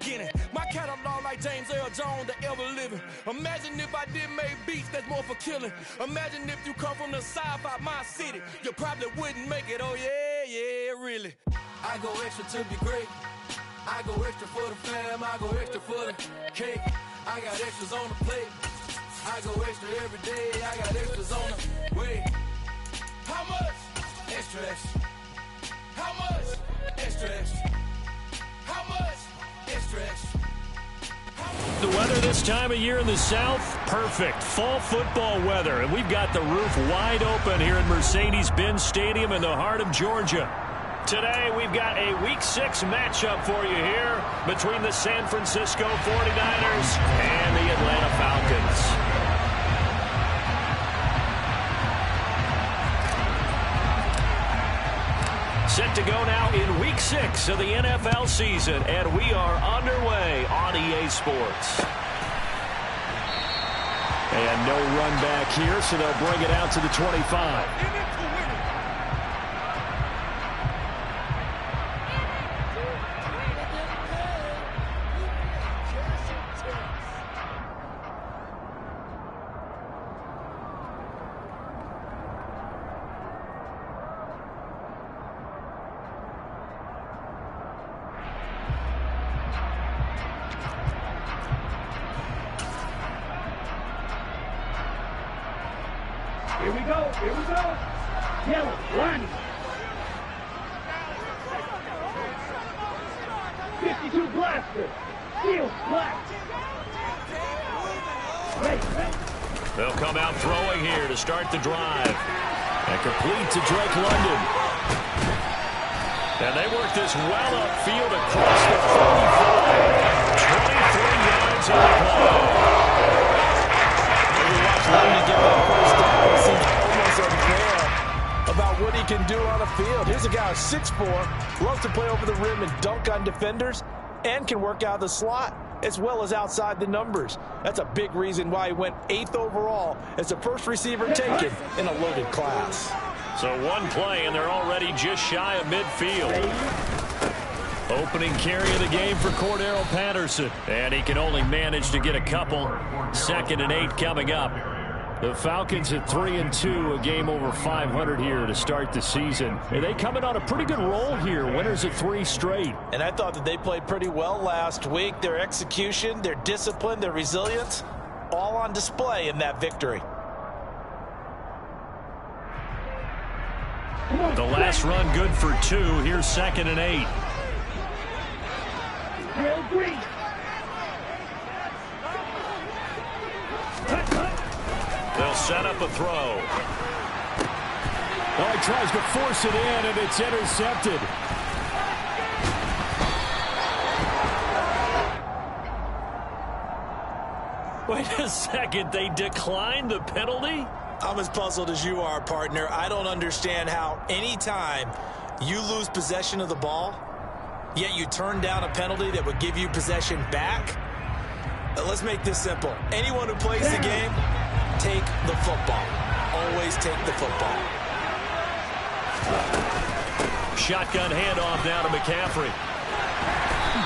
beginning. My catalog like James Earl Jones, the ever living. Imagine if I did make beats that's more for killing. Imagine if you come from the south out my city, you probably wouldn't make it. Oh yeah, yeah, really. I go extra to be great. I go extra for the fam. I go extra for the cake. I got extras on the plate. I go extra every day. I got extras on the way. How much? Extra, extra. How much? Extra, extra. How much? Extra, extra. The weather this time of year in the South, perfect. Fall football weather. And we've got the roof wide open here at Mercedes-Benz Stadium in the heart of Georgia. Today, we've got a Week 6 matchup for you here between the San Francisco 49ers and the Atlanta Falcons. Set to go now in Week 6 of the NFL season, and we are underway on EA Sports. And no run back here, so they'll bring it out to the 25. Here we go. Yellow, one. 52 blaster. Steel, black. Ready. They'll come out throwing here to start the drive. And complete to Drake London. And they work this well upfield across the 44. 23 yards on the play. London get that first down. It seems almost unfair about what he can do on the field. Here's a guy who's 6'4", loves to play over the rim and dunk on defenders, and can work out the slot as well as outside the numbers. That's a big reason why he went 8th overall as the first receiver taken in a loaded class. So one play, and they're already just shy of midfield. Opening carry of the game for Cordero Patterson. And he can only manage to get a couple. 2nd and 8 coming up. The Falcons at 3-2, a game over 500 here to start the season. And they coming on a pretty good roll here. Winners of 3 straight. And I thought that they played pretty well last week. Their execution, their discipline, their resilience, all on display in that victory. The last run good for 2. Here's 2nd and 8. Real green. They'll set up a throw. Oh, he tries to force it in, and it's intercepted. Wait a second, they declined the penalty? I'm as puzzled as you are, partner. I don't understand how anytime you lose possession of the ball, yet you turn down a penalty that would give you possession back. Let's make this simple. Anyone who plays the game, take the football. Always take the football. Shotgun handoff now to McCaffrey.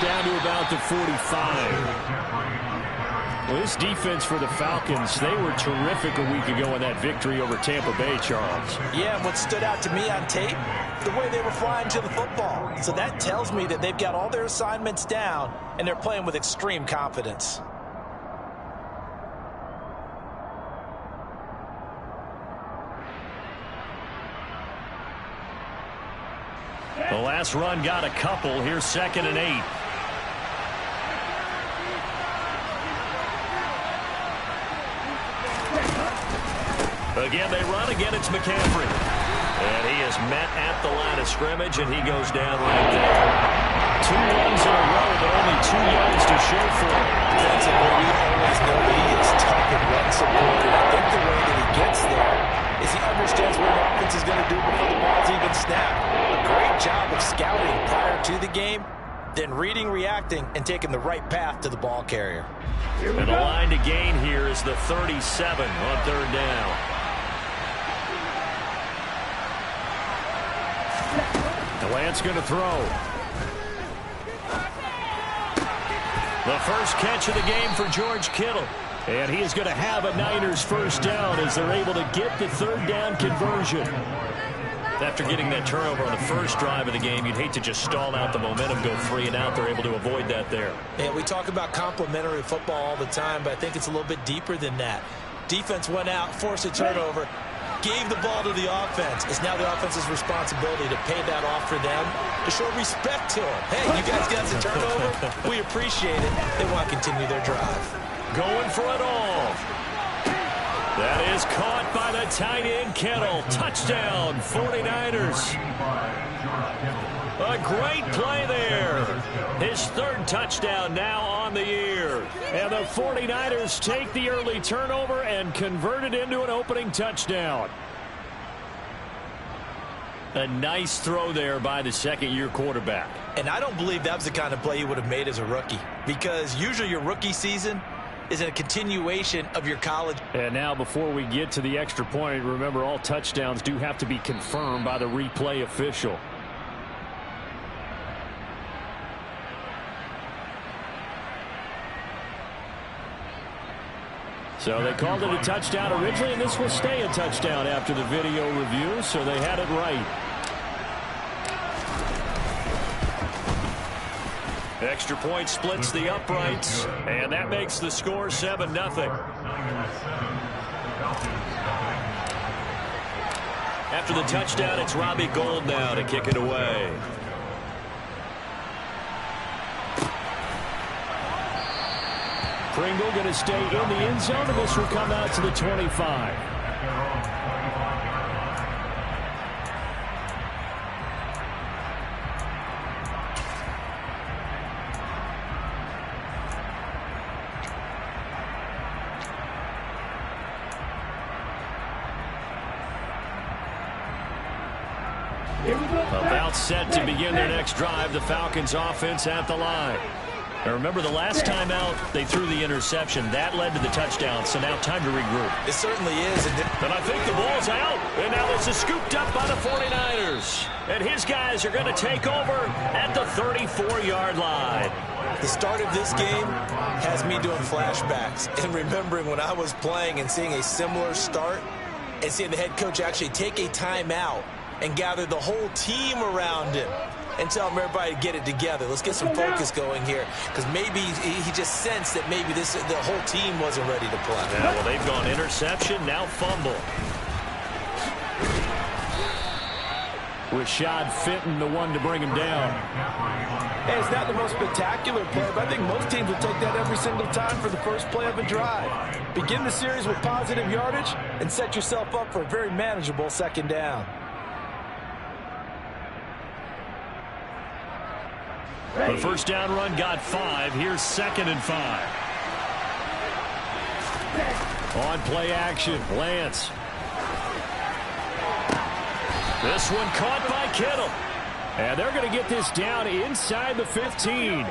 Down to about the 45. Well, this defense for the Falcons, they were terrific a week ago in that victory over Tampa Bay, Charles. Yeah, and what stood out to me on tape, the way they were flying to the football. So that tells me that they've got all their assignments down, and they're playing with extreme confidence. The last run got a couple. Here's 2nd and 8. Again, they run. Again, it's McCaffrey. And he is met at the line of scrimmage, and he goes down right there. 2 runs in a row, but only 2 yards to show for it. Defensively, we always know that he is tough and run supported. I think the way that he gets there is he understands what the offense is going to do before the ball's even snapped. A great job of scouting prior to the game, then reading, reacting, and taking the right path to the ball carrier. And the line to gain here is the 37 on 3rd down. Lance going to throw. The first catch of the game for George Kittle. And he is going to have a Niners first down as they're able to get the third down conversion. After getting that turnover on the first drive of the game, you'd hate to just stall out the momentum, go 3 and out. They're able to avoid that there. Yeah, we talk about complementary football all the time, but I think it's a little bit deeper than that. Defense went out, forced a turnover, gave the ball to the offense. It's now the offense's responsibility to pay that off for them, to show respect to them. Hey, you guys got the turnover? We appreciate it. They want to continue their drive. Going for it all. That is caught by the tight end, Kittle. Touchdown, 49ers. A great play there. His third touchdown now on the year. And the 49ers take the early turnover and convert it into an opening touchdown. A nice throw there by the second-year quarterback. And I don't believe that was the kind of play he would have made as a rookie, because usually your rookie season is a continuation of your college. And now before we get to the extra point, remember all touchdowns do have to be confirmed by the replay official. So they called it a touchdown originally, and this will stay a touchdown after the video review, so they had it right. Extra point splits the uprights, and that makes the score 7-0. After the touchdown, it's Robbie Gould now to kick it away. Pringle going to stay in the end zone, and this will come out to the 25. About set to begin their next drive, the Falcons offense at the line. Now remember, the last time out, they threw the interception. That led to the touchdown, so now time to regroup. It certainly is. And I think the ball's out. And now this is scooped up by the 49ers. And his guys are going to take over at the 34-yard line. The start of this game has me doing flashbacks and remembering when I was playing and seeing a similar start and seeing the head coach actually take a timeout and gather the whole team around him and tell him everybody to get it together. Let's get some focus going here, because maybe he just sensed that maybe the whole team wasn't ready to play. Yeah, well, they've gone interception, now fumble. Rashad Fenton, the one to bring him down. Hey, it's not the most spectacular play, but I think most teams will take that every single time for the first play of a drive. Begin the series with positive yardage and set yourself up for a very manageable second down. The first down run got 5. Here's 2nd and 5. On play action, Lance. This one caught by Kittle. And they're going to get this down inside the 15.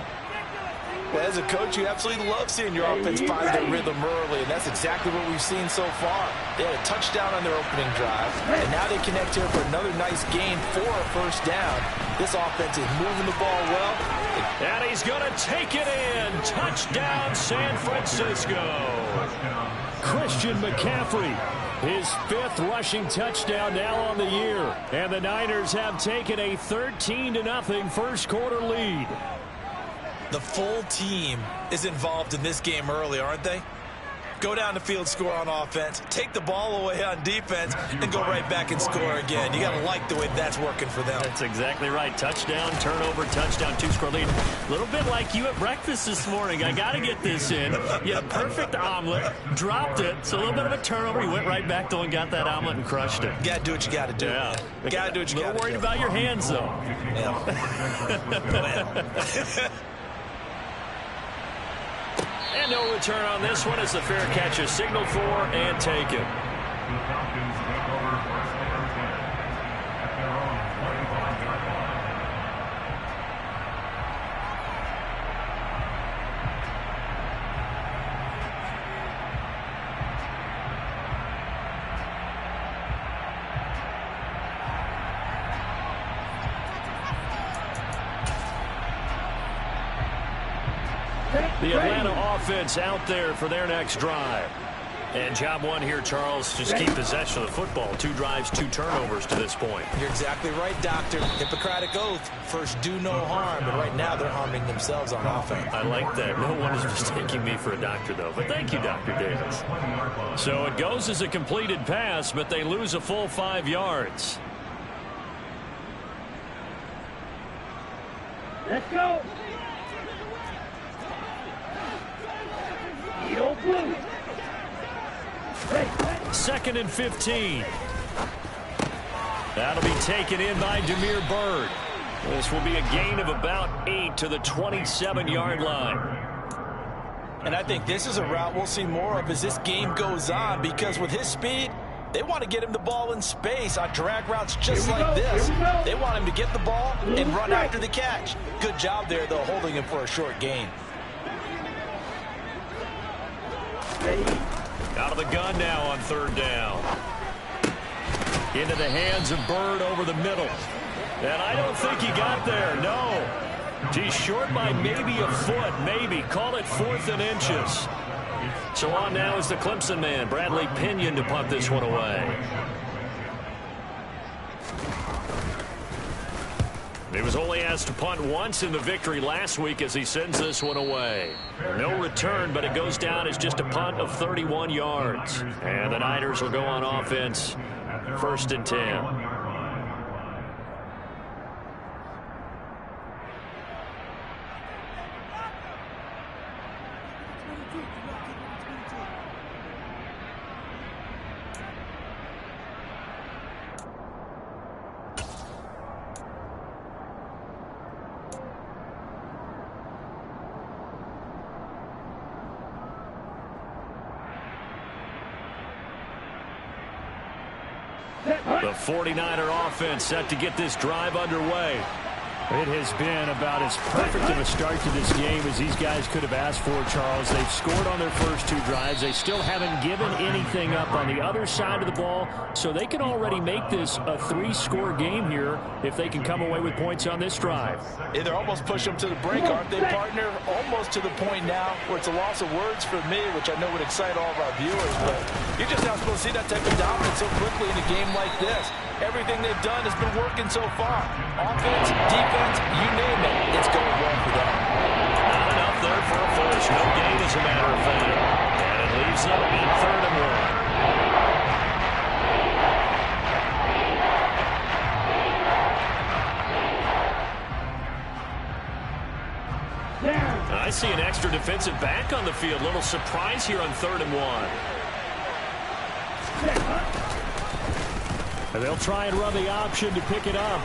Well, as a coach, you absolutely love seeing your offense find their rhythm early, and that's exactly what we've seen so far. They had a touchdown on their opening drive, and now they connect here for another nice gain for a first down. This offense is moving the ball well. And he's going to take it in. Touchdown, San Francisco. Christian McCaffrey, his 5th rushing touchdown now on the year. And the Niners have taken a 13-0 first quarter lead. The full team is involved in this game early, aren't they? Go down the field, score on offense, take the ball away on defense, and go right back and score again. You got to like the way that's working for them. That's exactly right. Touchdown, turnover, touchdown, 2-score lead. A little bit like you at breakfast this morning. I got to get this in. You had a perfect omelet, dropped it. So a little bit of a turnover. You went right back, though, and got that omelet and crushed it. You got to do what you got to do. Yeah. You got to do what you got to do. A little worried about your hands, though. Yeah. And no return on this one as the fair catch is signaled for and taken. The Atlanta offense out there for their next drive. And job one here, Charles, just keep possession of the football. 2 drives, 2 turnovers to this point. You're exactly right, Doctor. Hippocratic oath. First, do no harm. But right now, they're harming themselves on offense. I like that. No one is mistaking me for a doctor, though. But thank you, Dr. Davis. So it goes as a completed pass, but they lose a full 5 yards. Let's go. Yo, blue. Second and 15. That'll be taken in by Damiere Byrd. This will be a gain of about 8 to the 27-yard line. And I think this is a route we'll see more of as this game goes on, because with his speed, they want to get him the ball in space on drag routes just like this. They want him to get the ball and run after the catch. Good job there, though, holding him for a short gain. Out of the gun now on 3rd down. Into the hands of Byrd over the middle. And I don't think he got there, no. He's short by maybe a foot, maybe. Call it 4th and inches. So on now is the Clemson man, Bradley Pinion, to punt this one away. He was only asked to punt once in the victory last week as he sends this one away. No return, but it goes down as just a punt of 31 yards. And the Niners will go on offense, 1st and 10. The 49er offense set to get this drive underway. It has been about as perfect of a start to this game as these guys could have asked for, Charles. They've scored on their first 2 drives. They still haven't given anything up on the other side of the ball, so they can already make this a 3-score game here if they can come away with points on this drive. Yeah, they're almost pushing them to the brink, aren't they, partner? Almost to the point now where it's a loss of words for me, which I know would excite all of our viewers, but you're just not supposed to see that type of dominance so quickly in a game like this. Everything they've done has been working so far. Offense, defense, you name it, it's going well for them. Not enough there for a first. No gain, as a matter of fact. And it leaves them in 3rd and 1. I see an extra defensive back on the field. Little surprise here on 3rd and 1. And they'll try and run the option to pick it up.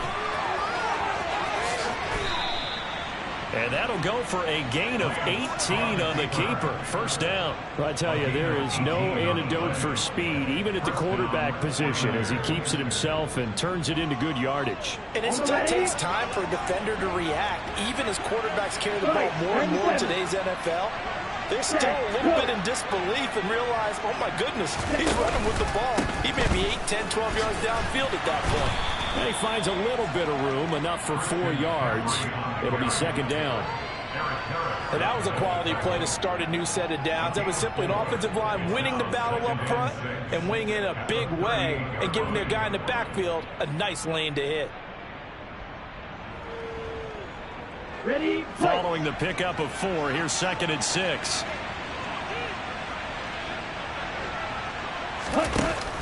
And that'll go for a gain of 18 on the keeper. 1st down. Well, I tell you, there is no antidote for speed, even at the quarterback position, as he keeps it himself and turns it into good yardage. And it still takes time for a defender to react, even as quarterbacks carry the ball more and more in today's NFL. They're still a little bit in disbelief and realize, oh my goodness, he's running with the ball. He may be 8, 10, 12 yards downfield at that point. And he finds a little bit of room, enough for 4 yards. It'll be 2nd down. And that was a quality play to start a new set of downs. That was simply an offensive line winning the battle up front and winning in a big way and giving their guy in the backfield a nice lane to hit. Ready, following the pickup of 4, here's 2nd and 6.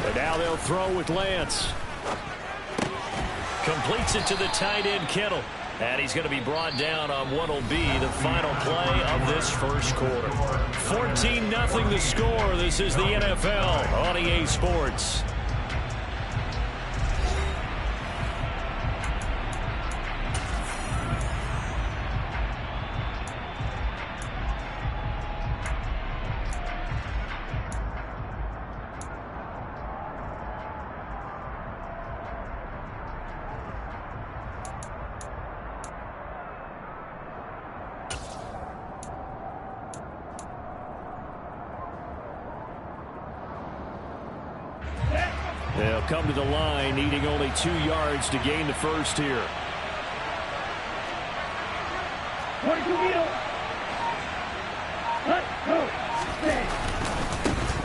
And now they'll throw with Lance. Completes it to the tight end, Kittle. And he's going to be brought down on what will be the final play of this first quarter. 14-0 the score. This is the NFL on EA Sports. They'll come to the line, needing only 2 yards to gain the first here.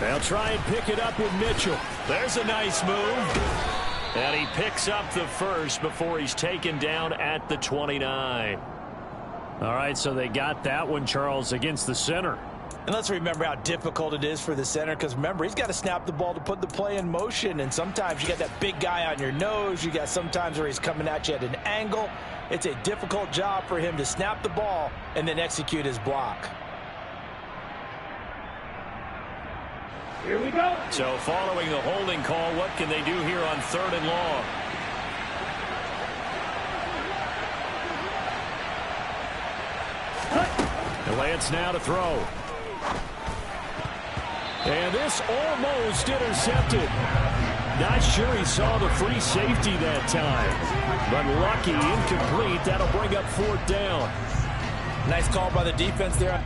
They'll try and pick it up with Mitchell. There's a nice move. And he picks up the first before he's taken down at the 29. All right, so they got that one, Charles, against the center. And let's remember how difficult it is for the center, because remember, he's got to snap the ball to put the play in motion, and sometimes you got that big guy on your nose. You got sometimes where he's coming at you at an angle. It's a difficult job for him to snap the ball and then execute his block. Here we go. So following the holding call, what can they do here on 3rd and long? Lance now to throw. And this almost intercepted. Not sure he saw the free safety that time. But lucky, incomplete. That'll bring up 4th down. Nice call by the defense there.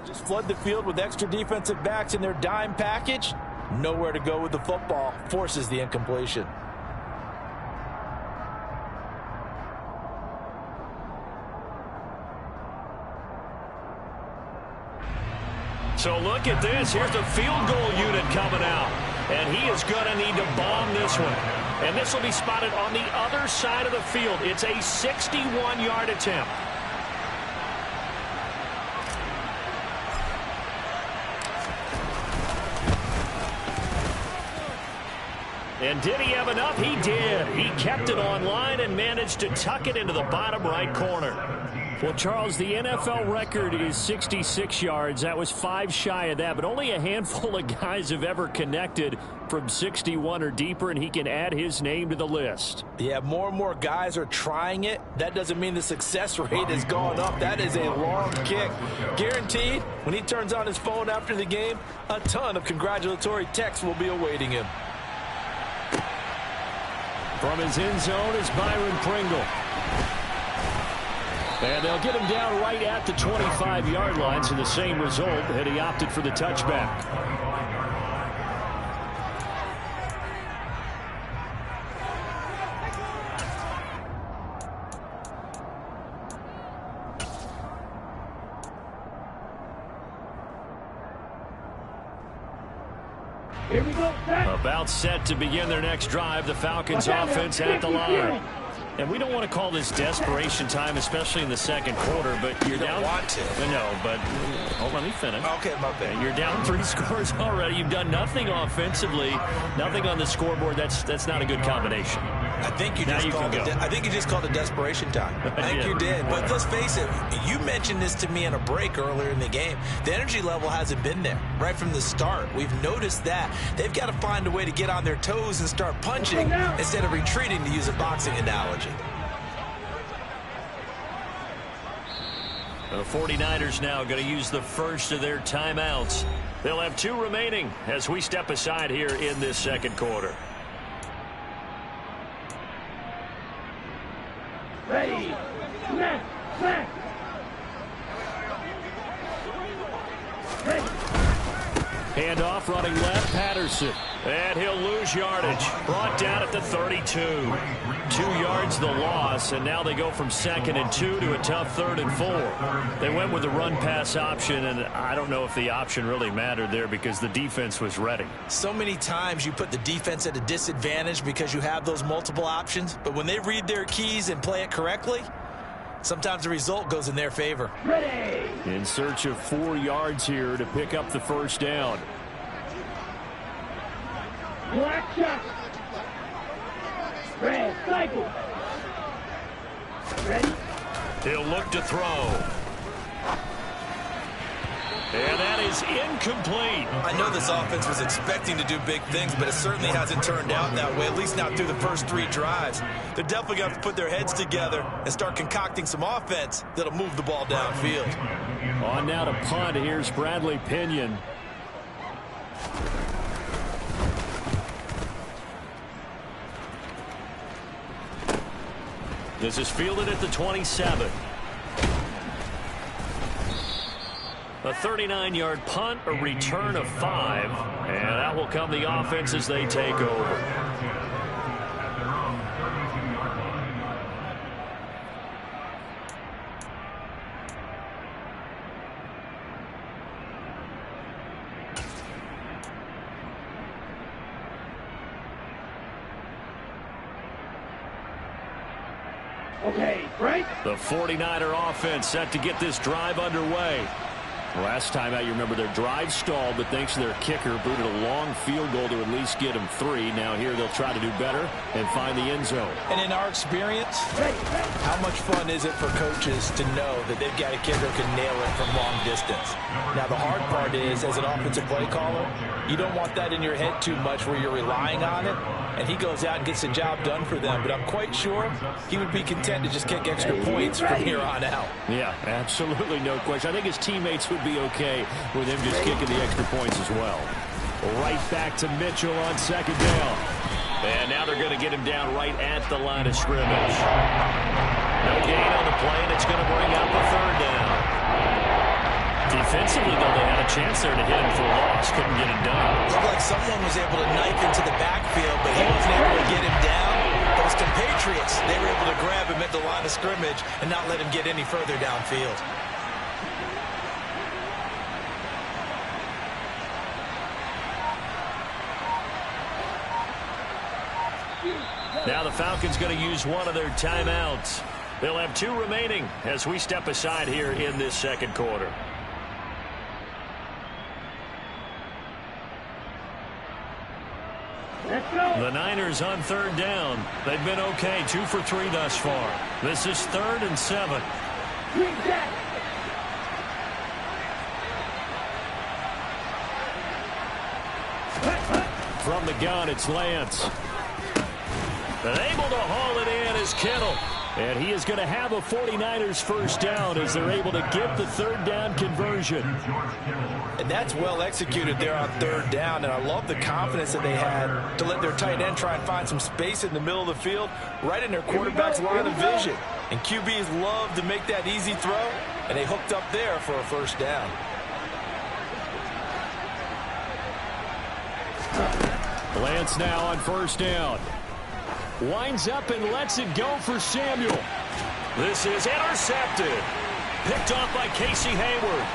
Just flood the field with extra defensive backs in their dime package. Nowhere to go with the football. Forces the incompletion. So look at this. Here's the field goal unit coming out. And he is going to need to bomb this one. And this will be spotted on the other side of the field. It's a 61-yard attempt. And did he have enough? He did. He kept it on line and managed to tuck it into the bottom right corner. Well, Charles, the NFL record is 66 yards. That was 5 shy of that, but only a handful of guys have ever connected from 61 or deeper, and he can add his name to the list. Yeah, more and more guys are trying it. That doesn't mean the success rate has gone up. That is a long kick. Guaranteed, when he turns on his phone after the game, a ton of congratulatory texts will be awaiting him. From his end zone is Byron Pringle. And they'll get him down right at the 25-yard line, so the same result, and he opted for the touchback. Here we go. About set to begin their next drive, the Falcons offense at the line. And we don't want to call this desperation time, especially in the second quarter, but you're down. You don't want to. No, but let me finish. Okay, my bad. You're down 3 scores already. You've done nothing offensively, nothing on the scoreboard. That's not a good combination. I think you just called it desperation time. I think you did. But let's face it, you mentioned this to me in a break earlier in the game. The energy level hasn't been there right from the start. We've noticed that. They've got to find a way to get on their toes and start punching instead of retreating, to use a boxing analogy. The 49ers now going to use the first of their timeouts. They'll have 2 remaining as we step aside here in this second quarter. Ready. Smack. Smack. Ready. Handoff running left, Patterson. And he'll lose yardage. Brought down at the 32. 2 yards the loss, and now they go from 2nd and 2 to a tough 3rd and 4. They went with the run-pass option, and I don't know if the option really mattered there because the defense was ready. So many times you put the defense at a disadvantage because you have those multiple options, but when they read their keys and play it correctly, sometimes the result goes in their favor. Ready. In search of 4 yards here to pick up the first down. Black shot. Red cycle. Ready. He'll look to throw. And that is incomplete. I know this offense was expecting to do big things, but it certainly hasn't turned out that way, at least not through the first 3 drives. They're definitely going to have to put their heads together and start concocting some offense that'll move the ball downfield. On now to punt. Here's Bradley Pinion. This is fielded at the 27. A 39-yard punt, a return of 5, and that will come the offense as they take over. Okay, Frank. The 49er offense set to get this drive underway. Last time out, you remember their drive stalled, but thanks to their kicker, booted a long field goal to at least get them 3. Now here they'll try to do better and find the end zone. And in our experience, how much fun is it for coaches to know that they've got a kicker who can nail it from long distance? Now, the hard part is, as an offensive play caller, you don't want that in your head too much where you're relying on it, and he goes out and gets the job done for them. But I'm quite sure he would be content to just kick extra points from here on out. Yeah, absolutely no question. I think his teammates would be okay with him just kicking the extra points as well. Right back to Mitchell on second down. And now they're going to get him down right at the line of scrimmage. No gain on the play, and it's going to bring up a third down. Defensively, though, they had a chance there to hit him for a loss. Couldn't get it done. Looked like someone was able to knife into the backfield, but he wasn't able to get him down. Those compatriots, they were able to grab him at the line of scrimmage and not let him get any further downfield. Now the Falcons going to use one of their timeouts. They'll have 2 remaining as we step aside here in this second quarter. Let's go. The Niners on third down. They've been okay, 2 for 3 thus far. This is 3rd and 7. Green Jack. From the gun, it's Lance. And able to haul it in is Kittle. And he is going to have a 49ers first down as they're able to get the third down conversion. And that's well executed there on third down. And I love the confidence that they had to let their tight end try and find some space in the middle of the field, right in their quarterback's line of vision. And QBs love to make that easy throw, and they hooked up there for a first down. Lance now on first down. Winds up and lets it go for Samuel. This is intercepted. Picked off by Casey Hayward.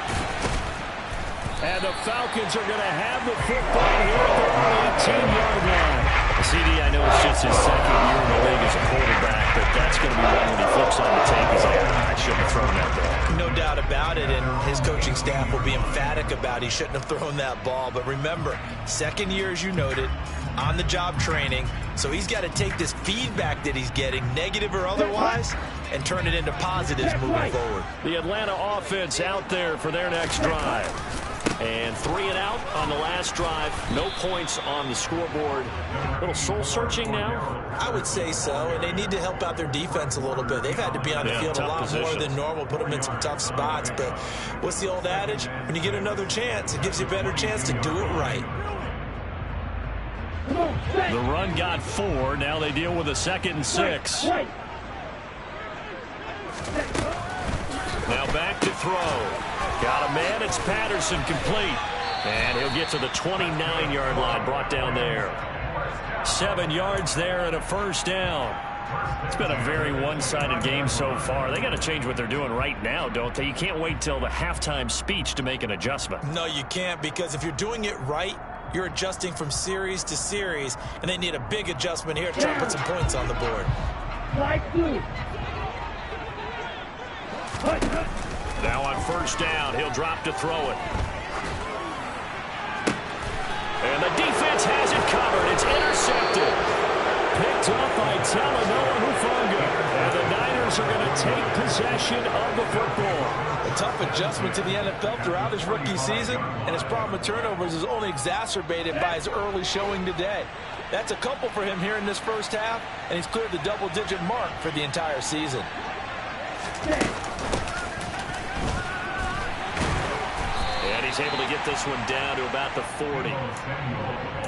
And the Falcons are going to have the football here at their own 18-yard line. CD, I know it's just his second year in the league as a quarterback, but that's going to be one when he flips on the tape. He's like, I shouldn't have thrown that ball. No doubt about it, and his coaching staff will be emphatic about he shouldn't have thrown that ball. But remember, second year, as you noted, on-the-job training, so he's got to take this feedback that he's getting, negative or otherwise, and turn it into positives moving forward. The Atlanta offense out there for their next drive. And 3 and out on the last drive. No points on the scoreboard. A little soul-searching now? I would say so, and they need to help out their defense a little bit. They've had to be on the field a lot more than normal, put them in some tough spots. But what's the old adage? When you get another chance, it gives you a better chance to do it right. The run got 4. Now they deal with a 2nd and 6. Now back to throw. Got a man. It's Patterson, complete. And he'll get to the 29-yard line, brought down there. 7 yards there and a first down. It's been a very one-sided game so far. They got to change what they're doing right now, don't they? You can't wait till the halftime speech to make an adjustment. No, you can't, because if you're doing it right, you're adjusting from series to series, and they need a big adjustment here to try and put some points on the board. Now on first down, he'll drop to throw it. And the defense has it covered. It's intercepted. Picked up by Talanoa Hufanga. And the Niners Panthers are going to take possession of the football. A tough adjustment to the NFL throughout his rookie season, and his problem with turnovers is only exacerbated by his early showing today. That's a couple for him here in this first half, and he's cleared the double-digit mark for the entire season. And he's able to get this one down to about the 40.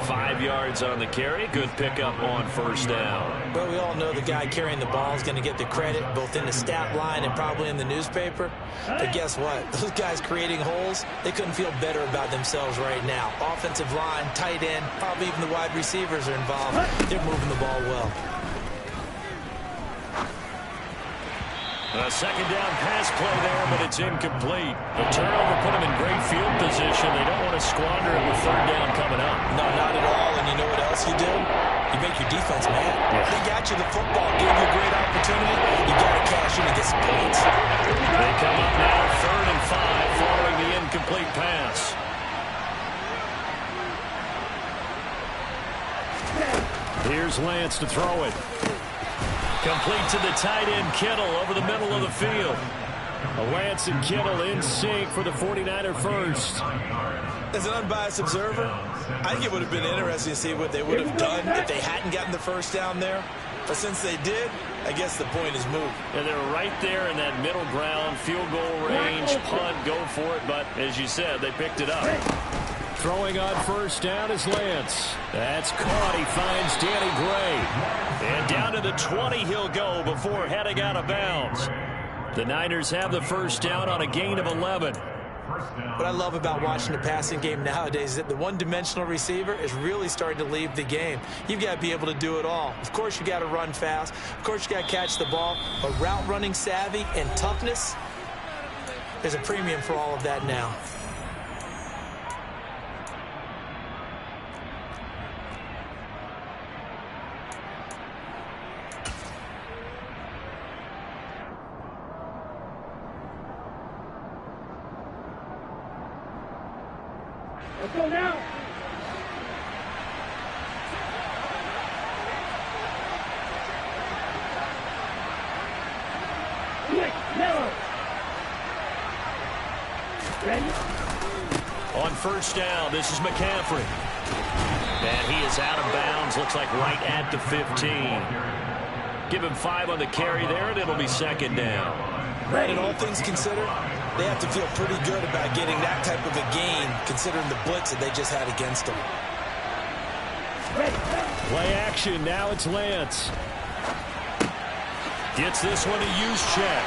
5 yards on the carry. Good pickup on first down. Well, we all know the guy carrying the ball is going to get the credit both in the stat line and probably in the newspaper. But guess what? Those guys creating holes, they couldn't feel better about themselves right now. Offensive line, tight end, probably even the wide receivers are involved. They're moving the ball well. A second down pass play there, but it's incomplete. The turnover put them in great field position. They don't want to squander it with third down coming up. No, not at all. And you know what else you do? You make your defense mad. Yeah. They got you the football, gave you a great opportunity. You got to cash in and get some points. They come up now 3rd and 5 following the incomplete pass. Here's Lance to throw it. Complete to the tight end, Kittle, over the middle of the field. Lance and Kittle in sync for the 49er first. As an unbiased observer, I think it would have been interesting to see what they would have done if they hadn't gotten the first down there. But since they did, I guess the point is moved. And they're right there in that middle ground, field goal range, punt, go for it. But as you said, they picked it up. Throwing on first down is Lance. That's caught. He finds Danny Gray. And down to the 20 he'll go before heading out of bounds. The Niners have the first down on a gain of 11. What I love about watching the passing game nowadays is that the one-dimensional receiver is really starting to leave the game. You've got to be able to do it all. Of course, you got to run fast. Of course, you got to catch the ball. But route running savvy and toughness, there's a premium for all of that now. Let's go now. Quick, Miller. Ready? On first down, this is McCaffrey. And he is out of bounds, looks like right at the 15. Give him 5 on the carry there, and it'll be second down. Right, and all things considered, they have to feel pretty good about getting that type of a gain, considering the blitz that they just had against them. Play action. Now it's Lance. Gets this one to use check.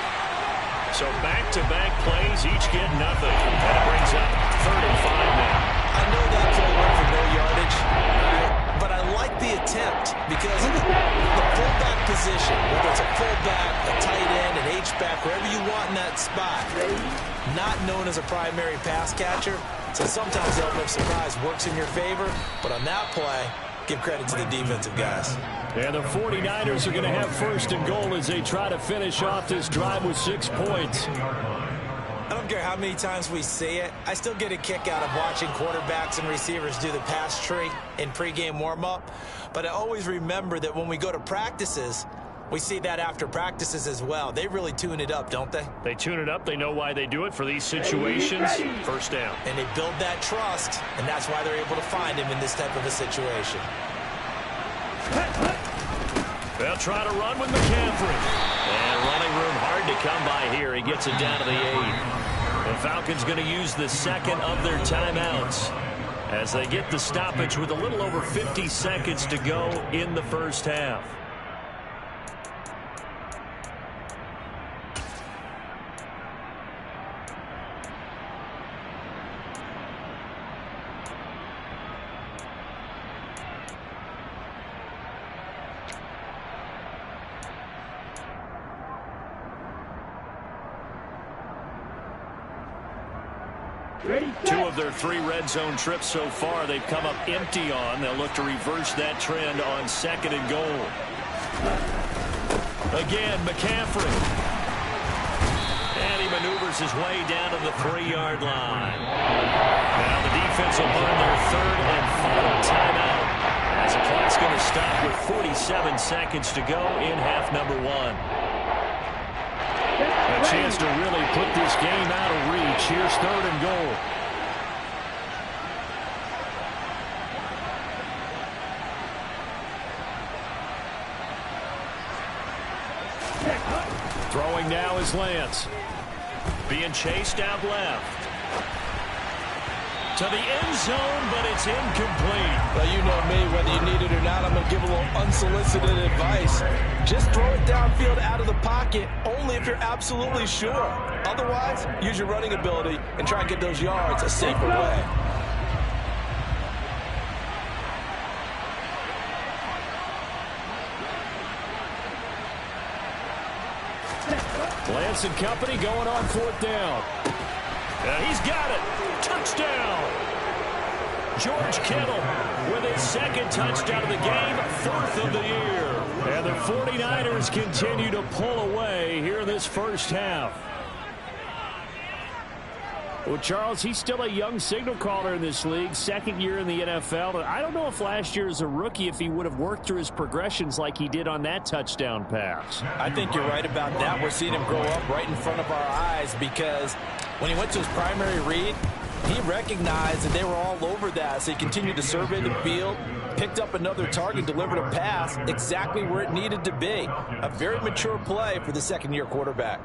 So back-to-back plays, each get nothing. And it brings up 3rd and 5 now. I know that play went for no yardage, right? But I like the attempt because the fullback position, whether it's a fullback, a tight end, an H-back, wherever you want in that spot, not known as a primary pass catcher. So sometimes the element of surprise works in your favor. But on that play, give credit to the defensive guys. And the 49ers are going to have first and goal as they try to finish off this drive with 6 points. I don't care how many times we see it. I still get a kick out of watching quarterbacks and receivers do the pass tree in pregame warm-up. But I always remember that when we go to practices, we see that after practices as well. They really tune it up, don't they? They tune it up. They know why they do it for these situations. First down. And they build that trust, and that's why they're able to find him in this type of a situation. They'll try to run with McCaffrey. And running room hard to come by here. He gets it down to the 8. The Falcons going to use the second of their timeouts as they get the stoppage with a little over 50 seconds to go in the first half. Two of their 3 red zone trips so far they've come up empty on. They'll look to reverse that trend on 2nd and goal. Again, McCaffrey. And he maneuvers his way down to the 3-yard line. Now the defense will burn their 3rd and final timeout as the clock's going to stop with 47 seconds to go in half number 1. A chance to really put this game out of reach. Here's 3rd and goal. Throwing now is Lance. Being chased out left. To the end zone, but it's incomplete. Well, you know me, whether you need it or not, I'm going to give a little unsolicited advice. Just throw it downfield out of the pocket, only if you're absolutely sure. Otherwise, use your running ability and try and get those yards a safer way. Lance and company going on 4th down. He's got it. Touchdown. George Kittle with his 2nd touchdown of the game, 4th of the year. And the 49ers continue to pull away here in this first half. Well, Charles, he's still a young signal caller in this league, 2nd year in the NFL. And I don't know if last year as a rookie, if he would have worked through his progressions like he did on that touchdown pass. I think you're right about that. We're seeing him grow up right in front of our eyes because when he went to his primary read, he recognized that they were all over that. So he continued to survey the field, picked up another target, delivered a pass exactly where it needed to be. A very mature play for the 2nd-year quarterback.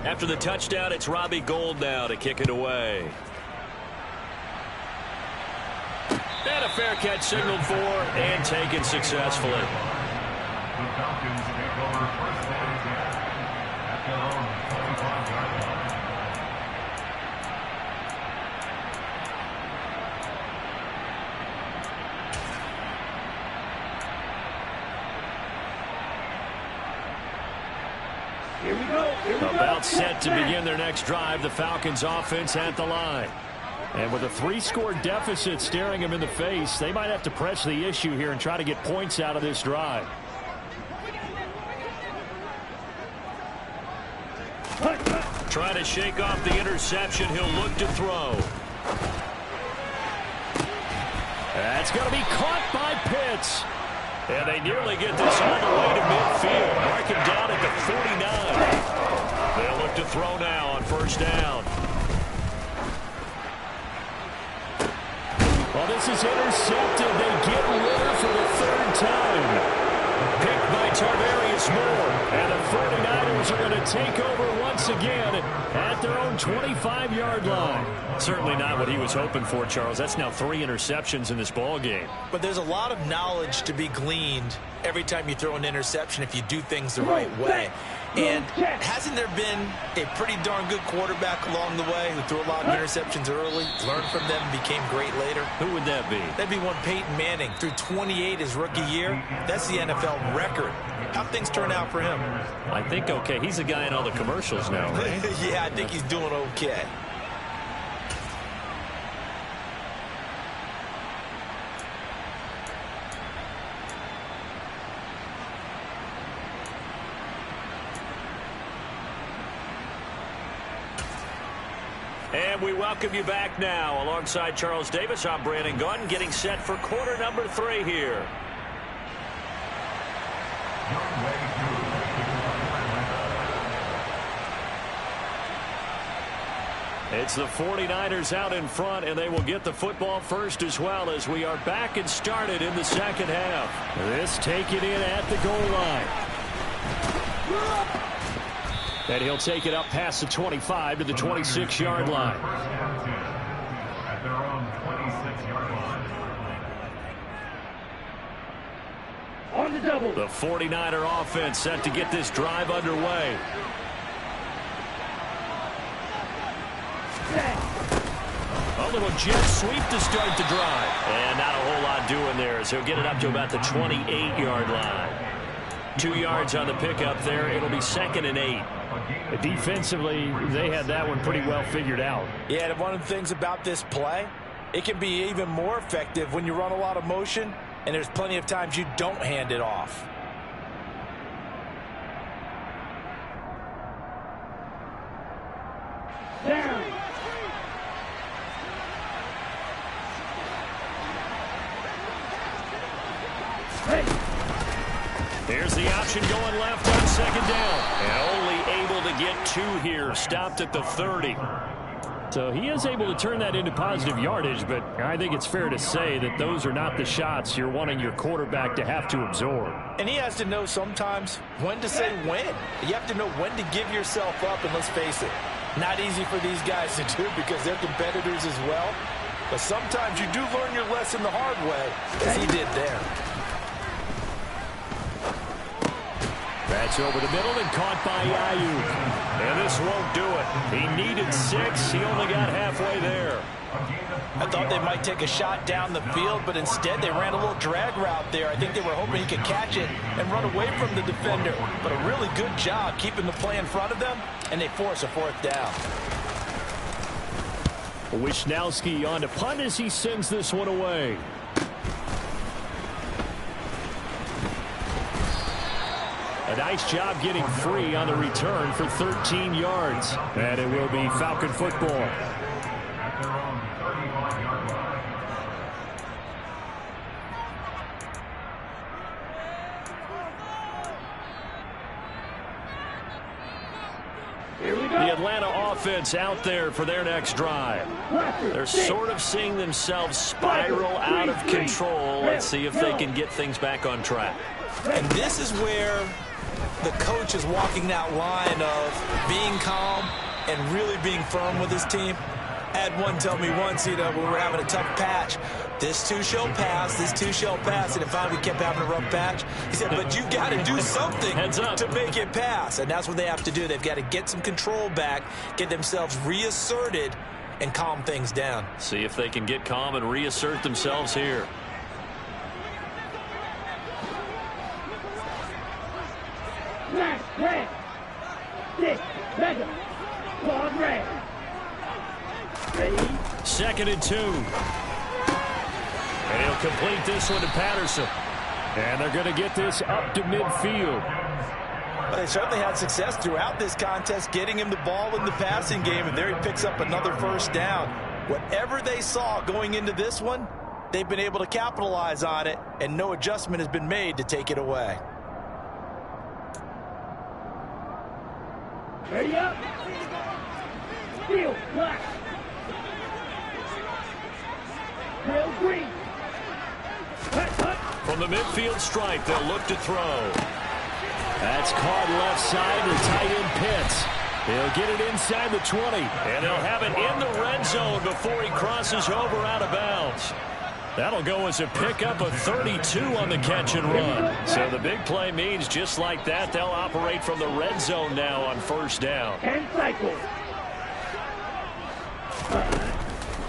After the touchdown, it's Robbie Gould now to kick it away. And a fair catch signaled for and taken successfully. The Falcons take over first down at their own 25-yard line. Here we go. About set to begin their next drive, the Falcons offense at the line. And with a 3-score deficit staring them in the face, they might have to press the issue here and try to get points out of this drive. Trying to shake off the interception. He'll look to throw. That's going to be caught by Pitts. And they nearly get this all the way to midfield. Mark him down at the 49. They'll look to throw now on 1st down. Well, this is intercepted. They get rid for the 3rd time. Picked by Tarvarius Moore. And the 49ers are going to take over once again at their own 25-yard line. Certainly not what he was hoping for, Charles. That's now 3 interceptions in this ball game. But there's a lot of knowledge to be gleaned every time you throw an interception if you do things the right way. And hasn't there been a pretty darn good quarterback along the way who threw a lot of interceptions early, learned from them, and became great later? Who would that be? That'd be one Peyton Manning. Threw 28 his rookie year. That's the NFL record. How'd things turn out for him? I think okay. He's the guy in all the commercials now, right? Yeah, I think he's doing okay. And we welcome you back now. Alongside Charles Davis, I'm Brandon Gaudin, getting set for quarter number 3 here. It's the 49ers out in front, and they will get the football first as well as we are back and started in the 2nd half. This taken in at the goal line. And he'll take it up past the 25 to the 26-yard line. At their own 26-yard line. On the double. The 49er offense set to get this drive underway. A little jet sweep to start the drive. And not a whole lot doing there, so he'll get it up to about the 28-yard line. 2 yards on the pickup there. It'll be 2nd and 8. Defensively, they had that one pretty well figured out. Yeah, and one of the things about this play, it can be even more effective when you run a lot of motion, and there's plenty of times you don't hand it off. Here's the option going left on second down. And only able to get 2 here. Stopped at the 30. So he is able to turn that into positive yardage, but I think it's fair to say that those are not the shots you're wanting your quarterback to have to absorb. And he has to know sometimes when to say when. You have to know when to give yourself up, and let's face it, not easy for these guys to do because they're competitors as well. But sometimes you do learn your lesson the hard way, as he did there. That's over the middle and caught by Ayuk. And this won't do it. He needed 6. He only got halfway there. I thought they might take a shot down the field, but instead they ran a little drag route there. I think they were hoping he could catch it and run away from the defender. But a really good job keeping the play in front of them, and they force a 4th down. Wisnowski on to punt as he sends this one away. A nice job getting free on the return for 13 yards. And it will be Falcon football. At their own 35-yard line. Here we go. The Atlanta offense out there for their next drive. They're sort of seeing themselves spiral out of control. Let's see if they can get things back on track. And this is where the coach is walking that line of being calm and really being firm with his team. I had one tell me once, when we were having a tough patch, this too shall pass, this too shall pass, and if finally we kept having a rough patch, he said, but you've got to do something to make it pass. And that's what they have to do. They've got to get some control back, get themselves reasserted, and calm things down. See if they can get calm and reassert themselves here. Black, red, 6, mega, quad red. Ready? 2nd and 2. And he'll complete this one to Patterson. And they're going to get this up to midfield. But they certainly had success throughout this contest getting him the ball in the passing game, and there he picks up another 1st down. Whatever they saw going into this one, they've been able to capitalize on it, and no adjustment has been made to take it away. Ready up. Field, black. Trail green. Hut, hut. From the midfield stripe, they'll look to throw. That's caught left side to tight end Pitts. He'll get it inside the 20. And they'll have it in the red zone before he crosses over out of bounds. That'll go as a pickup of 32 on the catch and run. So the big play means just like that, they'll operate from the red zone now on 1st down. 10 cycles.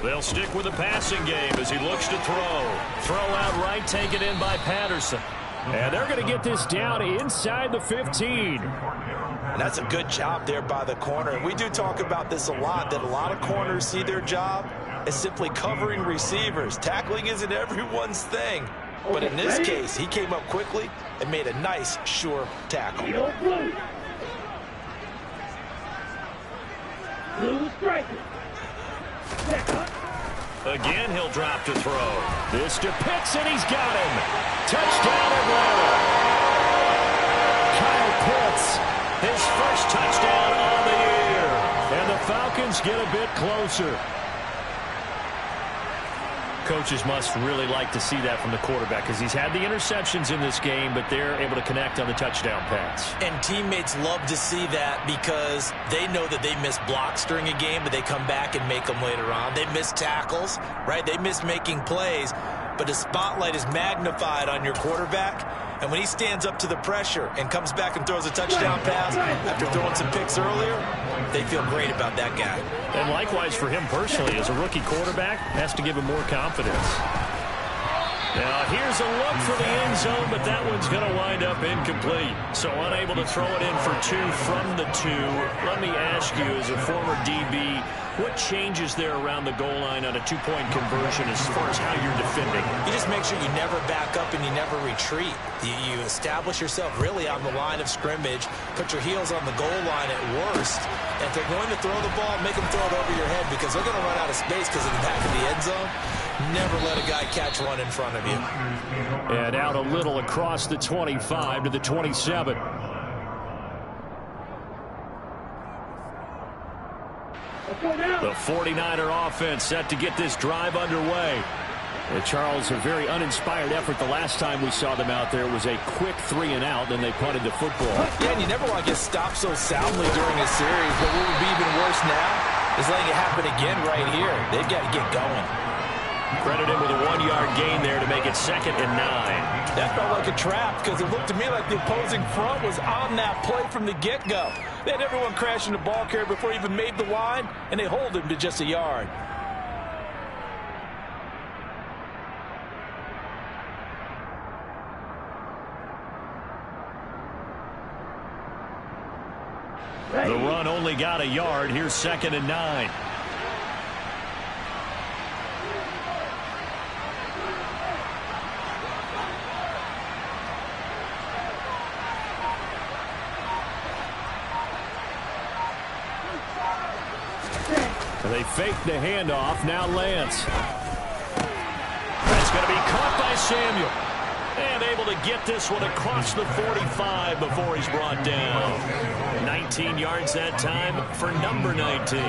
They'll stick with the passing game as he looks to throw. Throw out right, taken in by Patterson. And they're going to get this down inside the 15. And that's a good job there by the corner. And we do talk about this a lot, that a lot of corners see their job as simply covering receivers. Tackling isn't everyone's thing. But in this case, he came up quickly and made a nice, sure tackle. Blue. Blue striker. Again, he'll drop to throw. This to Pitts, and he's got him. Touchdown, Atlanta. Kyle Pitts, his first touchdown on the year. And the Falcons get a bit closer. Coaches must really like to see that from the quarterback because he's had the interceptions in this game, but they're able to connect on the touchdown pass. And teammates love to see that because they know that they miss blocks during a game, but they come back and make them later on. They miss tackles, right? They miss making plays, but the spotlight is magnified on your quarterback. And when he stands up to the pressure and comes back and throws a touchdown pass after throwing some picks earlier, they feel great about that guy. And likewise for him personally, as a rookie quarterback, has to give him more confidence. Now here's a look for the end zone, but that one's going to wind up incomplete. So unable to throw it in for 2 from the 2. Let me ask you, as a former DB, what changes there around the goal line on a 2-point conversion as far as how you're defending? You just make sure you never back up and you never retreat. You establish yourself really on the line of scrimmage, put your heels on the goal line at worst. And if they're going to throw the ball, make them throw it over your head because they're going to run out of space because of the back of the end zone. Never let a guy catch one in front of you. And out a little across the 25 to the 27. The 49er offense set to get this drive underway. Charles, a very uninspired effort. The last time we saw them out there was a quick 3-and-out, then they punted the football. Yeah, and you never want to get stopped so soundly during a series, but what would be even worse now is letting it happen again right here. They've got to get going. Credit him with a 1-yard gain there to make it 2nd and 9. That felt like a trap because it looked to me like the opposing front was on that play from the get-go. They had everyone crashing the ball carrier before he even made the line, and they hold him to just a yard. The run only got a yard. Here's 2nd and 9. They fake the handoff. Now Lance. That's going to be caught by Samuel. And able to get this one across the 45 before he's brought down. 19 yards that time for number 19.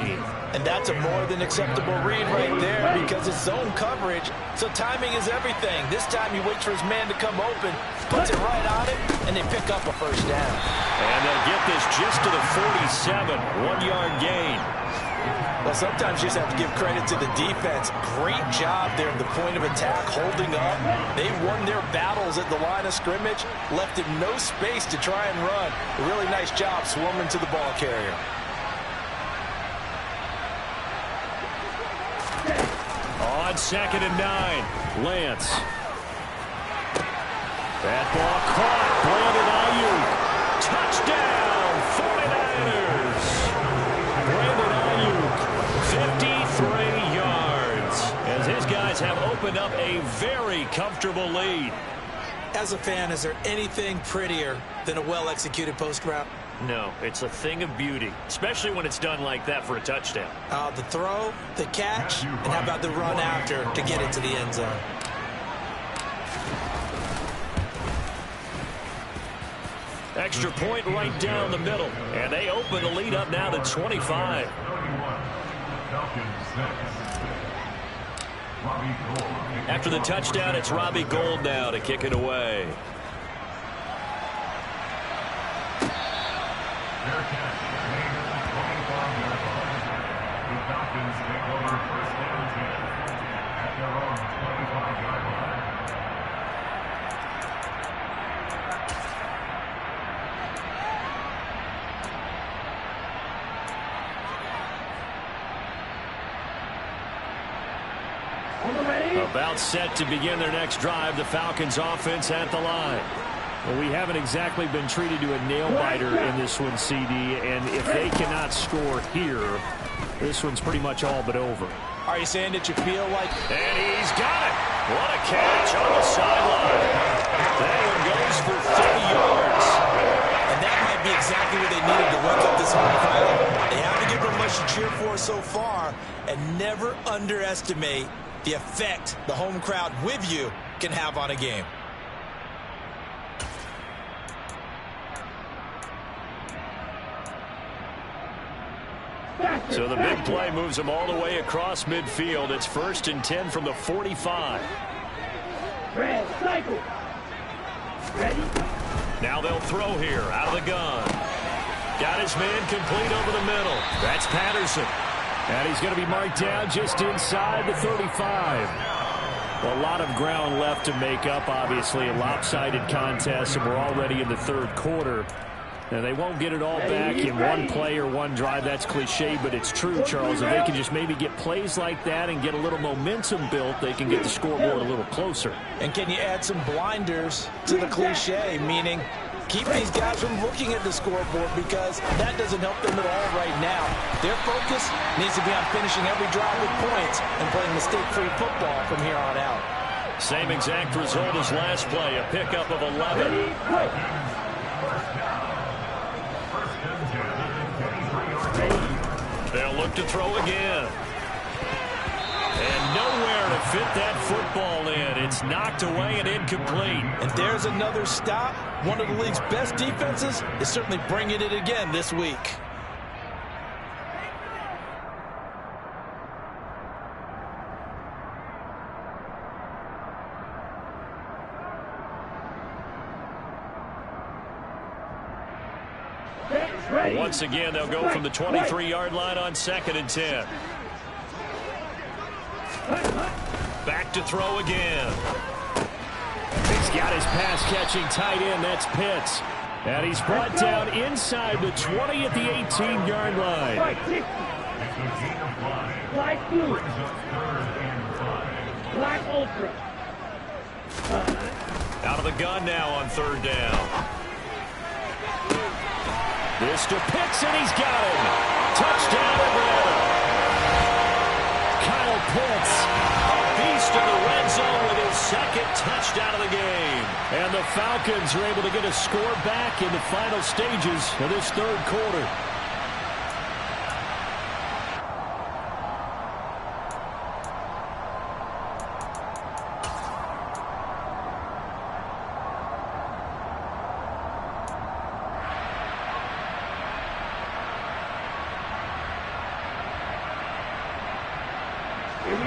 And that's a more than acceptable read right there because it's zone coverage, so timing is everything. This time he waits for his man to come open, puts it right on it, and they pick up a first down. And they'll get this just to the 47, 1-yard gain. Well, sometimes you just have to give credit to the defense. Great job there at the point of attack, holding up. They won their battles at the line of scrimmage, left him no space to try and run. A really nice job swarming to the ball carrier. On 2nd and 9, Lance. That ball caught. Brandon Ayuk. Touchdown, 49ers. Brandon Ayuk, 53 yards. As his guys have opened up a very comfortable lead. As a fan, is there anything prettier than a well-executed post route? No, it's a thing of beauty, especially when it's done like that for a touchdown. The throw, the catch, and how about the run after to get into the end zone? Extra point right down the middle. And they open the lead up now to 25. After the touchdown, it's Robbie Gould now to kick it away. Fair catch. Made at the 25-yard line. The Falcons take over first down and 10 at their own 25-yard line. About set to begin their next drive. The Falcons offense at the line. Well, we haven't exactly been treated to a nail-biter in this one, CD, and if they cannot score here, this one's pretty much all but over. Are you saying that you feel like... And he's got it. What a catch on the sideline. That one goes for 30 yards. And that might be exactly what they needed to wake up this home crowd. They haven't given them much to cheer for so far, and never underestimate the effect the home crowd with you can have on a game. So the big play moves them all the way across midfield. It's 1st and 10 from the 45. Red cycle. Ready? Now they'll throw here out of the gun. Got his man complete over the middle. That's Patterson. And he's going to be marked down just inside the 35. A lot of ground left to make up, obviously. A lopsided contest, and we're already in the third quarter. And they won't get it all back in one play or one drive. That's cliche, but it's true, Charles. If they can just maybe get plays like that and get a little momentum built, they can get the scoreboard a little closer. And can you add some blinders to the cliche, meaning keep these guys from looking at the scoreboard because that doesn't help them at all right now. Their focus needs to be on finishing every drive with points and playing mistake-free football from here on out. Same exact result as last play, a pickup of 11. They'll look to throw again. And nowhere to fit that it's knocked away and incomplete. And there's another stop. One of the league's best defenses is certainly bringing it again this week. Once again, they'll go from the 23-yard line on 2nd and 10. Back to throw again. He's got his pass-catching tight end. That's Pitts. And he's brought down inside the 20 at the 18-yard line. Black blue. Black ultra. Out of the gun now on 3rd down. This to Pitts, and he's got him. Touchdown, Atlanta. Kyle Pitts, a beast in the red zone with his 2nd touchdown of the game. And the Falcons are able to get a score back in the final stages of this 3rd quarter.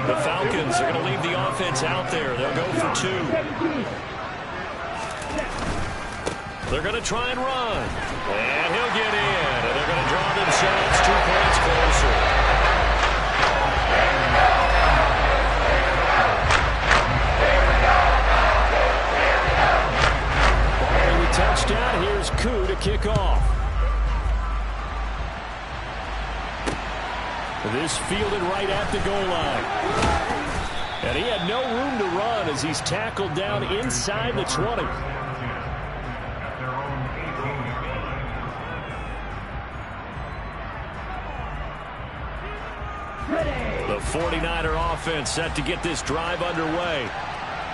The Falcons are going to leave the offense out there. They'll go for 2. They're going to try and run. And he'll get in. And they're going to draw themselves 2 points closer. Following the touchdown, here's Koo to kick off. This fielded right at the goal line. And he had no room to run as he's tackled down inside the 20. The 49er offense set to get this drive underway.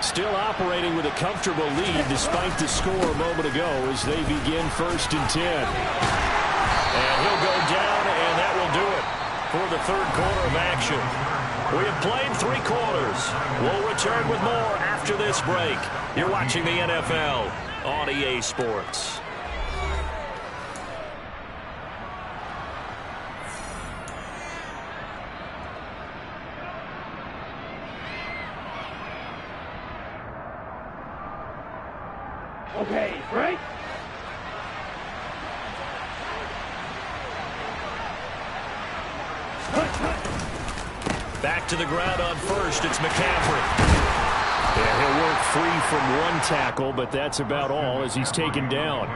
Still operating with a comfortable lead despite the score a moment ago as they begin 1st and 10. And he'll go down, and that will do it for the 3rd quarter of action. We have played 3 quarters. We'll return with more after this break. You're watching the NFL on EA Sports. Okay, right? Back to the ground on 1st. It's McCaffrey. Yeah, he'll work free from 1 tackle, but that's about all as he's taken down.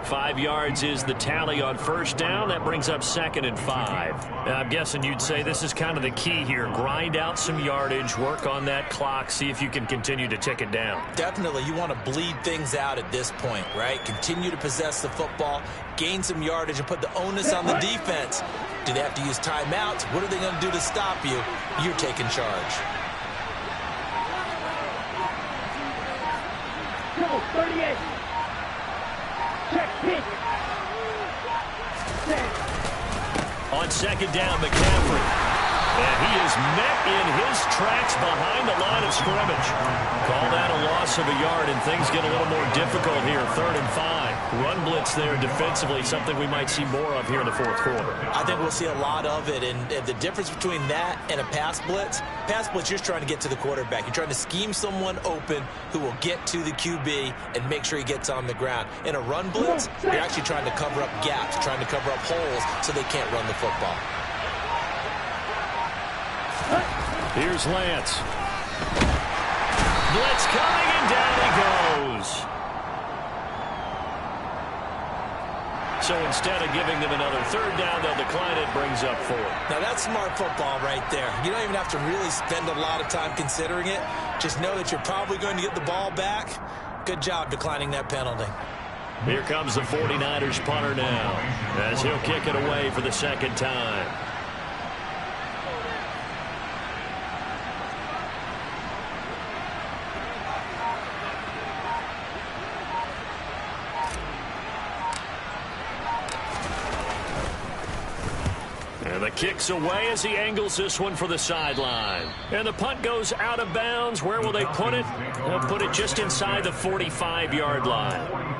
5 yards is the tally on 1st down. That brings up 2nd and 5. Now, I'm guessing you'd say this is kind of the key here. Grind out some yardage, work on that clock, see if you can continue to tick it down. Definitely, you want to bleed things out at this point, right? Continue to possess the football, gain some yardage, and put the onus on the defense. Do they have to use timeouts? What are they going to do to stop you? You're taking charge. Go, 38. Check, pick. On 2nd down, McCaffrey. And he is met in his tracks behind the line of scrimmage. Call that a loss of a yard, and things get a little more difficult here. 3rd and 5. Run blitz there defensively, something we might see more of here in the 4th quarter. I think we'll see a lot of it, and the difference between that and a pass blitz, you're trying to get to the quarterback. You're trying to scheme someone open who will get to the QB and make sure he gets on the ground. In a run blitz, you're actually trying to cover up gaps, trying to cover up holes so they can't run the football. Here's Lance. Blitz coming, and down he goes. So instead of giving them another 3rd down, they'll decline it, brings up 4. Now that's smart football right there. You don't even have to really spend a lot of time considering it. Just know that you're probably going to get the ball back. Good job declining that penalty. Here comes the 49ers punter now as he'll kick it away for the 2nd time. kicks away as he angles this one for the sideline. And the punt goes out of bounds. Where will they put it? They'll put it just inside the 45-yard line.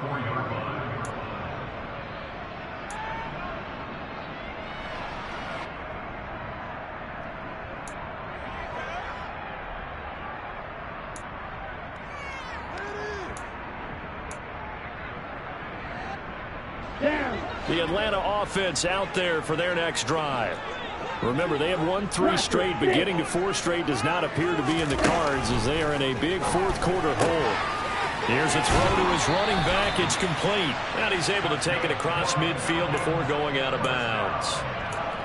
The Atlanta offense out there for their next drive. Remember, they have won 3 straight, but getting to 4 straight does not appear to be in the cards as they are in a big fourth-quarter hole. Here's a throw to his running back. It's complete. And he's able to take it across midfield before going out of bounds.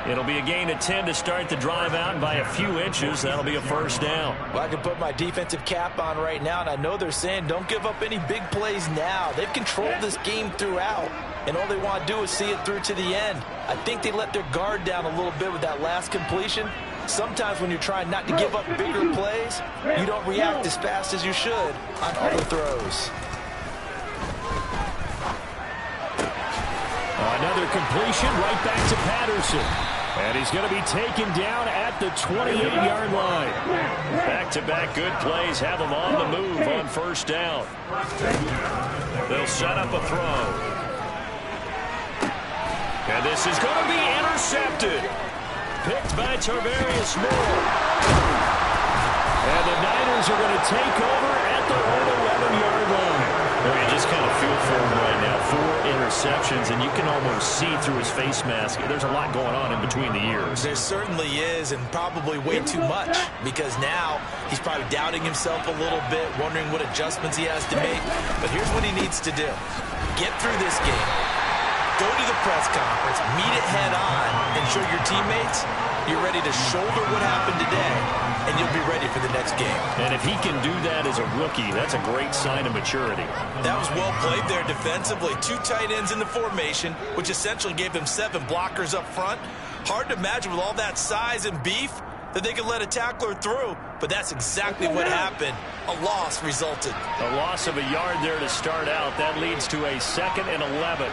It'll be a gain of 10 to start the drive out by a few inches. That'll be a first down. Well, I can put my defensive cap on right now, and I know they're saying don't give up any big plays now. They've controlled this game throughout, and all they want to do is see it through to the end. I think they let their guard down a little bit with that last completion. Sometimes when you're trying not to give up bigger plays, you don't react as fast as you should on other throws. Another completion right back to Patterson. And he's going to be taken down at the 28-yard line. Back-to-back good plays have him on the move on first down. They'll set up a throw. And this is going to be intercepted. Picked by Tarvarius Moore. And the Niners are going to take over at their own 11-yard line. Well, you just kind of feel for him right now. 4 interceptions, and you can almost see through his face mask. There's a lot going on in between the ears. There certainly is, and probably way too much, because now he's probably doubting himself a little bit, wondering what adjustments he has to make. But here's what he needs to do. Get through this game. Go to the press conference, meet it head on, and show your teammates you're ready to shoulder what happened today, and you'll be ready for the next game. And if he can do that as a rookie, that's a great sign of maturity. That was well played there defensively. 2 tight ends in the formation, which essentially gave them 7 blockers up front. Hard to imagine with all that size and beef that they could let a tackler through, but that's exactly what happened. A loss resulted. A loss of a yard there to start out. That leads to a 2nd and 11.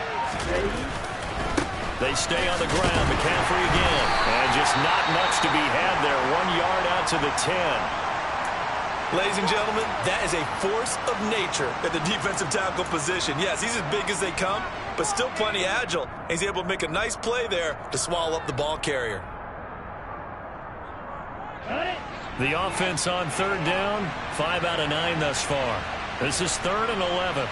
They stay on the ground. McCaffrey again. And just not much to be had there. 1 yard out to the 10. Ladies and gentlemen, that is a force of nature at the defensive tackle position. Yes, he's as big as they come, but still plenty agile. He's able to make a nice play there to swallow up the ball carrier. The offense on 3rd down, 5 out of 9 thus far. This is 3rd and 11.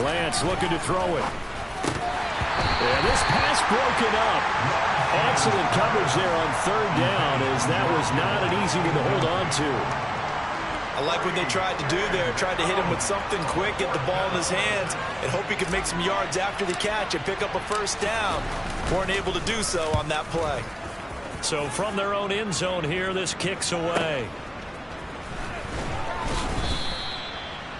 Lance looking to throw it. And this pass broken up. Excellent coverage there on 3rd down, as that was not an easy one to hold on to. I like what they tried to do there, tried to hit him with something quick, get the ball in his hands, and hope he could make some yards after the catch and pick up a first down. Weren't able to do so on that play. So from their own end zone here, this kicks away.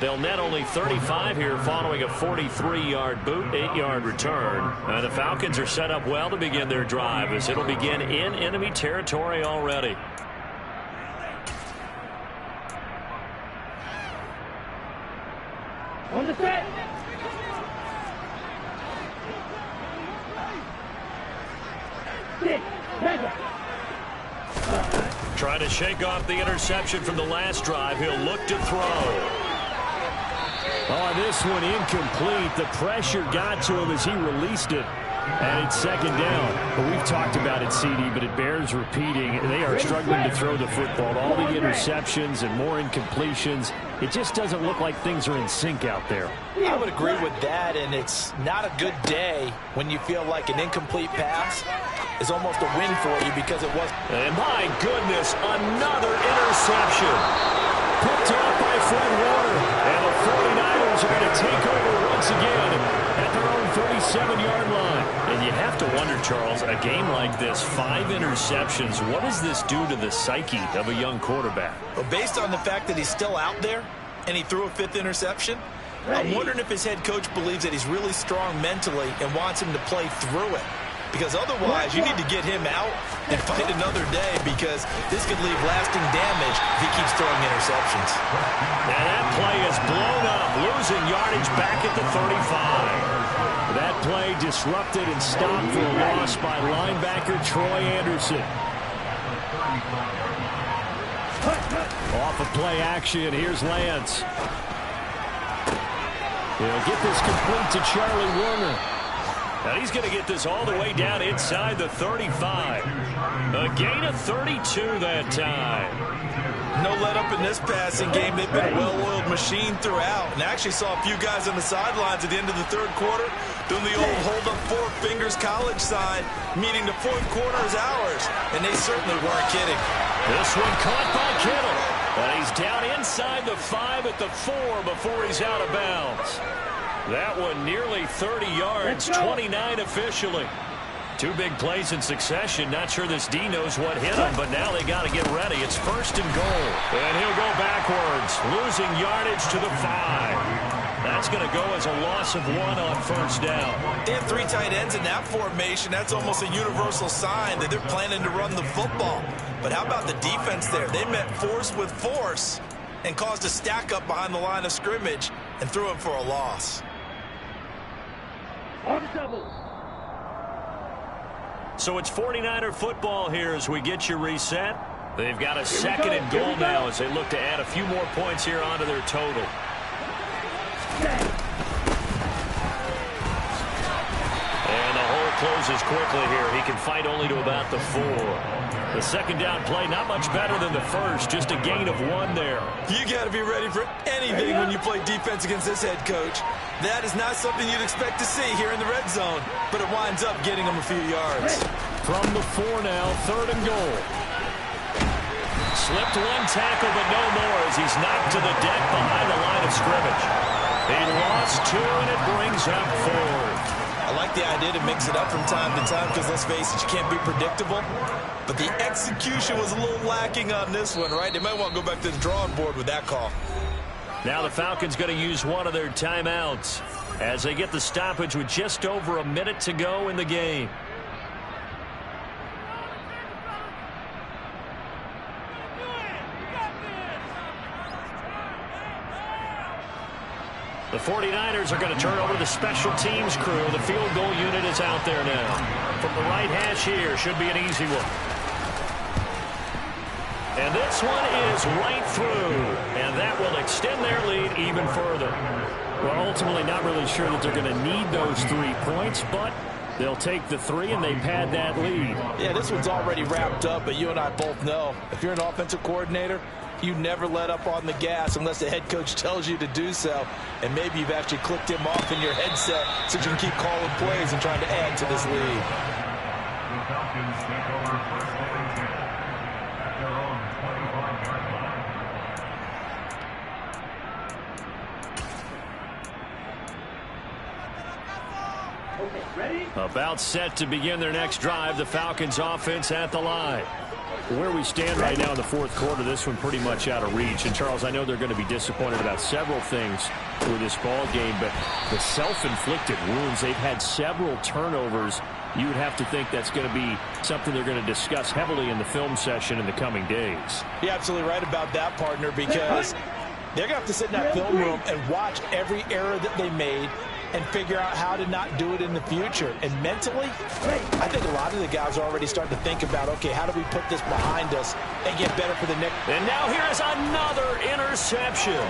They'll net only 35 here following a 43-yard boot, 8-yard return. The Falcons are set up well to begin their drive as it'll begin in enemy territory already. On the set. Trying to shake off the interception from the last drive. He'll look to throw. Oh, this one incomplete. The pressure got to him as he released it. And it's 2nd down. Well, we've talked about it, CD, but it bears repeating. They are struggling to throw the football. All the interceptions and more incompletions. It just doesn't look like things are in sync out there. I would agree with that, and it's not a good day when you feel like an incomplete pass is almost a win for you because it was. And my goodness, another interception. Picked off by Fred Warner. And the 49ers are going to take over once again at their own 37-yard line. And you have to wonder, Charles, a game like this, 5 interceptions, what does this do to the psyche of a young quarterback? Well, based on the fact that he's still out there and he threw a 5th interception, I'm wondering if his head coach believes that he's really strong mentally and wants him to play through it. because otherwise you need to get him out and fight another day, because this could leave lasting damage if he keeps throwing interceptions. And that play is blown up, losing yardage back at the 35. That play disrupted and stopped for a loss by linebacker Troy Anderson. Off of play action, here's Lance. He'll get this complete to Charlie Warner. And he's going to get this all the way down inside the 35. A gain of 32 that time. No let up in this passing game. They've been a well-oiled machine throughout. And I actually saw a few guys on the sidelines at the end of the third quarter doing the old hold up 4 fingers college sign, meaning the fourth quarter is ours. And they certainly weren't kidding. This one caught by Kittle. And he's down inside the 5 at the 4 before he's out of bounds. That one nearly 30 yards, 29 officially. 2 big plays in succession. Not sure this D knows what hit him, but now they got to get ready. It's 1st and goal. And he'll go backwards, losing yardage to the 5. That's going to go as a loss of 1 on 1st down. They have 3 tight ends in that formation. That's almost a universal sign that they're planning to run the football. But how about the defense there? They met force with force and caused a stack up behind the line of scrimmage and threw him for a loss. On double. So it's 49er football here as we get you reset. They've got a 2nd and goal now as they look to add a few more points here onto their total. And the hole closes quickly here. He can fight only to about the 4. The 2nd down play, not much better than the first, just a gain of 1 there. You got to be ready for anything when you play defense against this head coach. That is not something you'd expect to see here in the red zone, but it winds up getting him a few yards. From the 4 now, 3rd and goal. Slipped 1 tackle, but no more as he's knocked to the deck behind the line of scrimmage. He lost 2, and it brings up 4th. I like the idea to mix it up from time to time because, let's face it, you can't be predictable. But the execution was a little lacking on this one, right? They might want to go back to the drawing board with that call. Now the Falcons going to use one of their timeouts as they get the stoppage with just over a minute to go in the game. The 49ers are going to turn over the special teams crew. The field goal unit is out there now. From the right hash here, should be an easy one. And this one is right through. And that will extend their lead even further. Well, ultimately not really sure that they're going to need those 3 points, but they'll take the 3 and they pad that lead. Yeah, this one's already wrapped up, but you and I both know if you're an offensive coordinator, you never let up on the gas unless the head coach tells you to do so. And maybe you've actually clicked him off in your headset so you can keep calling plays and trying to add to this lead. The Falcons take over 1st and 10 at their own 25-yard line. Okay, ready? About set to begin their next drive. The Falcons offense at the line. Where we stand right now in the 4th quarter, this one pretty much out of reach. And, Charles, I know they're going to be disappointed about several things with this ball game, but the self-inflicted wounds, they've had several turnovers. You would have to think that's going to be something they're going to discuss heavily in the film session in the coming days. You're absolutely right about that, partner, because they're going to have to sit in that film room and watch every error that they made and figure out how to not do it in the future. And mentally, I think a lot of the guys are already starting to think about, okay, how do we put this behind us and get better for the next. And now here is another interception.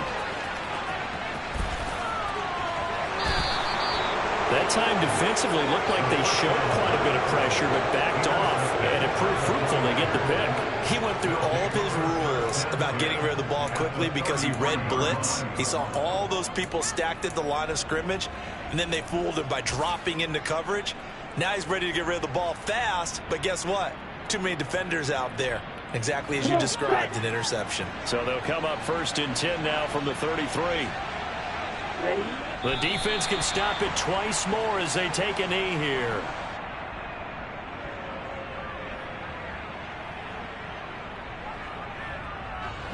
That time defensively looked like they showed quite a bit of pressure but backed off, and it proved fruitful. They get the pick. He went through all of his rules about getting rid of the ball quickly because he read blitz. He saw all those people stacked at the line of scrimmage, and then they fooled him by dropping into coverage. Now he's ready to get rid of the ball fast, but guess what? Too many defenders out there. Exactly as you described, an interception. So they'll come up 1st and 10 now from the 33. The defense can stop it twice more as they take a knee here.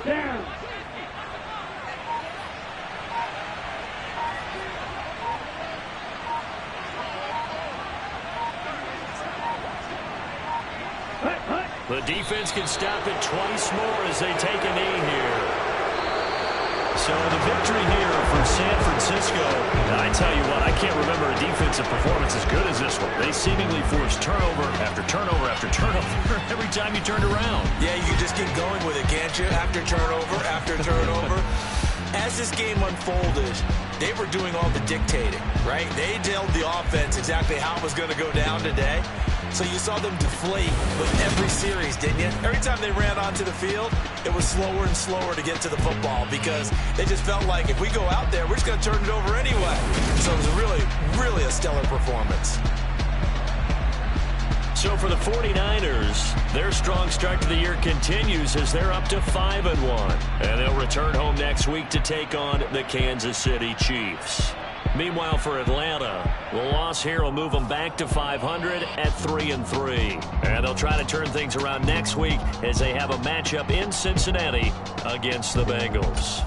Down. The defense can stop it twice more as they take a knee here. So the victory here for San Francisco. I tell you what, I can't remember a defensive performance as good as this one. They seemingly forced turnover after turnover after turnover every time you turned around. Yeah, you can just keep going with it, can't you? After turnover. As this game unfolded, they were doing all the dictating, right? They told the offense exactly how it was going to go down today. So you saw them deflate with every series, didn't you? Every time they ran onto the field, it was slower and slower to get to the football because they just felt like if we go out there, we're just going to turn it over anyway. So it was really a stellar performance. So for the 49ers, their strong start to the year continues as they're up to 5-1. And they'll return home next week to take on the Kansas City Chiefs. Meanwhile, for Atlanta, the loss here will move them back to 500 at 3-3. And they'll try to turn things around next week as they have a matchup in Cincinnati against the Bengals.